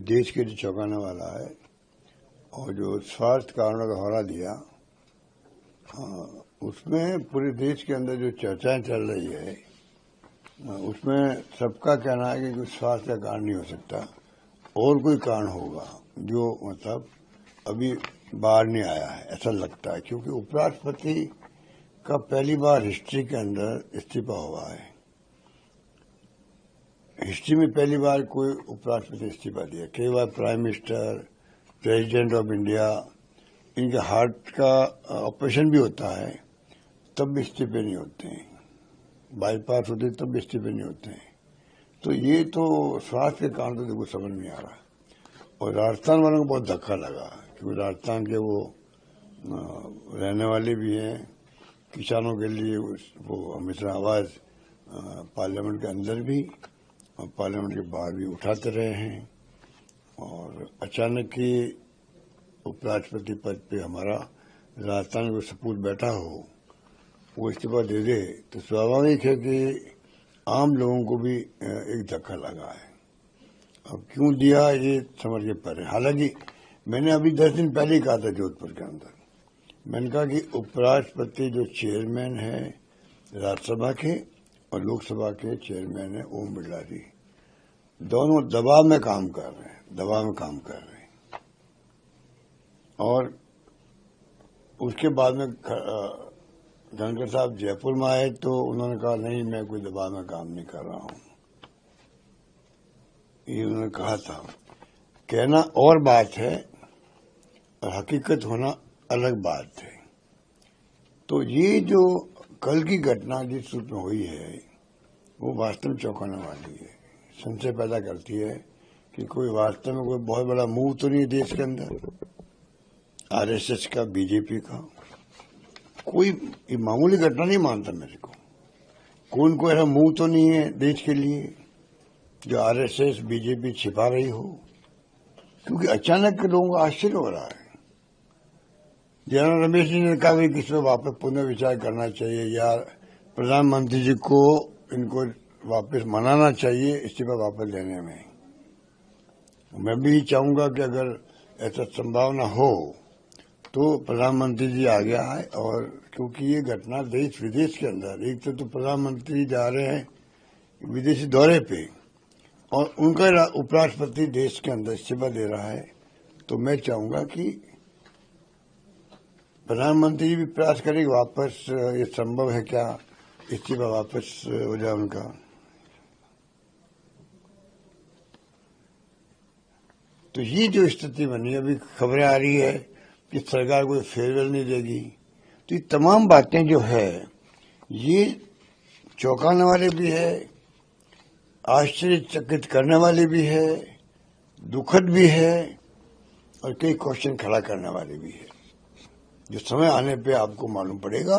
देश के लिए चौंकाने वाला है और जो स्वास्थ्य कारणों का हवाला दिया, उसमें पूरे देश के अंदर जो चर्चाएं चल रही है, उसमें सबका कहना है कि कुछ स्वास्थ्य का कारण नहीं हो सकता और कोई कारण होगा जो मतलब अभी बाहर नहीं आया है, ऐसा लगता है। क्योंकि उपराष्ट्रपति का पहली बार हिस्ट्री के अंदर इस्तीफा हुआ है। हिस्ट्री में पहली बार कोई उपराष्ट्रपति इस्तीफा दिया। कई बार prime minister, president of India, इनके हार्ट का ऑपरेशन भी होता है तब इस्तीफे नहीं होते हैं, बाईपास होते तब इस्तीफे नहीं होते हैं। तो ये तो स्वास्थ्य के कारण तो देखो समझ नहीं आ रहा। और राजस्थान वालों को बहुत धक्का लगा क्योंकि राजस्थान के वो रहने वाले भी हैं। किसानों के लिए वो हमेशा आवाज पार्लियामेंट के अंदर भी और पार्लियामेंट के बाहर भी उठाते रहे हैं। और अचानक ही उपराष्ट्रपति पद पे हमारा राजस्थान को सपूत बैठा हो, वो इस्तीफा दे दे तो स्वाभाविक है कि आम लोगों को भी एक धक्का लगा है। अब क्यों दिया ये समझ के परे। हालांकि मैंने अभी 10 दिन पहले ही कहा था जोधपुर के अंदर, मैंने कहा कि उपराष्ट्रपति जो चेयरमैन है राज्यसभा के और लोकसभा के चेयरमैन है ओम बिरला जी, दोनों दबाव में काम कर रहे हैं। और उसके बाद में धनखड़ साहब जयपुर में आए तो उन्होंने कहा नहीं, मैं कोई दबाव में काम नहीं कर रहा हूं। ये उन्होंने कहा था। कहना और बात है और हकीकत होना अलग बात है। तो ये जो कल की घटना जिस रूप में हुई है वो वास्तव में चौंकाने वाली है। संशय पैदा करती है कि कोई वास्तव में कोई बहुत बड़ा मूव तो नहीं है देश के अंदर, आरएसएस का, बीजेपी का। कोई ये मामूली घटना नहीं मानता मेरे को। कोई ऐसा मूव तो नहीं है देश के लिए जो आरएसएस, बीजेपी छिपा रही हो। क्योंकि अचानक लोगों को आश्चर्य हो रहा है। जयराम रमेश जी ने कहा कि किसी वापस पुनर्विचार करना चाहिए या प्रधानमंत्री जी को इनको वापस मनाना चाहिए इस्तीफा वापस लेने में। मैं भी चाहूंगा कि अगर ऐसा संभावना हो तो प्रधानमंत्री जी आ गया है। और क्योंकि ये घटना देश विदेश के अंदर, एक तो प्रधानमंत्री जा रहे हैं विदेशी दौरे पे और उनका उपराष्ट्रपति देश के अंदर इस्तीफा दे रहा है, तो मैं चाहूंगा कि प्रधानमंत्री भी प्रयास करेंगे वापस, ये संभव है क्या इस्तीफा वापस हो जाए उनका। तो ये जो स्थिति बनी, अभी खबरें आ रही है कि सरकार कोई फेयरवेल नहीं देगी। तो ये तमाम बातें जो है ये चौंकाने वाले भी है, आश्चर्यचकित करने वाली भी है, दुखद भी है और कई क्वेश्चन खड़ा करने वाली भी है, जो समय आने पे आपको मालूम पड़ेगा।